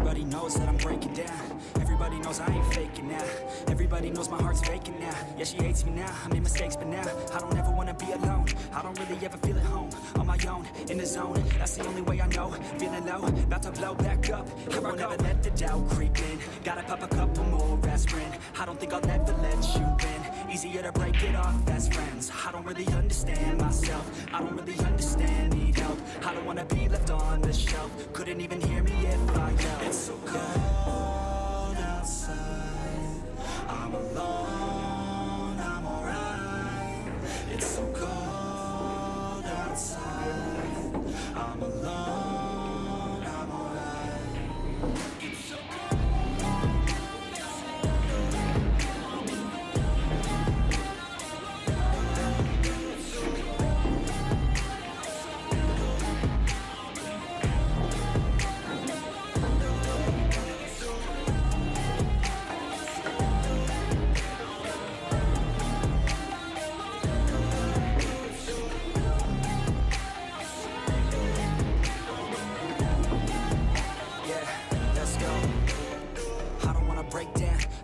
Everybody knows that I'm breaking down. Everybody knows I ain't faking now. Everybody knows my heart's vacant now. Yeah, she hates me now, I made mistakes but now I don't ever wanna be alone. I don't really ever feel at home. On my own, in the zone, that's the only way I know. Feeling low, about to blow back up. Here I never let the doubt creep in. Gotta pop a couple more aspirin. I don't think I'll ever let you in. Easier to break it off best friends. I don't really understand myself. I don't really understand, need help. I don't wanna be left on the shelf. Couldn't even hear me if I yelled. It's so cold outside. I'm alone, I'm alright. It's so cold outside. I'm alone, I'm alright. It's so cold.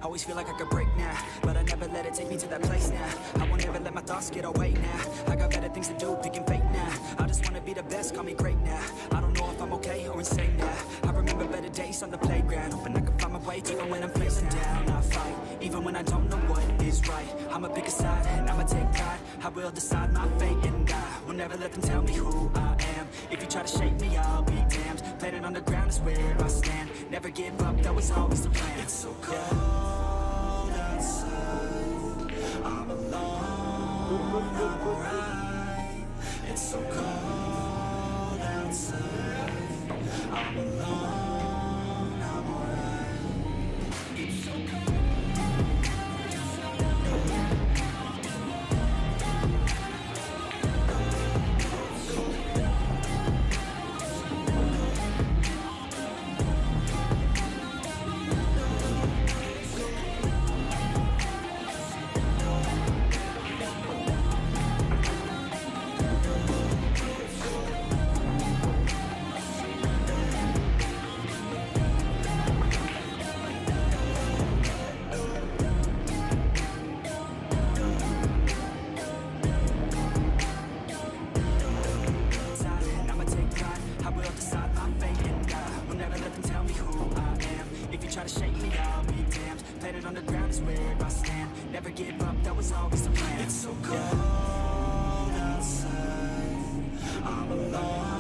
Always feel like I could break now, but I never let it take me to that place now. I won't ever let my thoughts get away now. I got better things to do, picking fate now. I just wanna be the best, call me great now. I don't know if I'm okay or insane now. I remember better days on the playground, hoping I can find my way to even when I'm feeling down. I fight, even when I don't know what is right. I'ma pick a side, and I'ma take pride. I will decide my fate, and I will never let them tell me who I am. If you try to shape me, I'll be damned. Planet on the ground is where I stand. Never give up, that was always the plan. It's so cold outside. I'm alone, I'm alright. It's so cold outside. I'm alone, I'm alright. It's so cold. Try to shake me, I'll be damned. Planet on the ground is where I stand. Never give up, that was always the plan. It's so cold outside. I'm alone.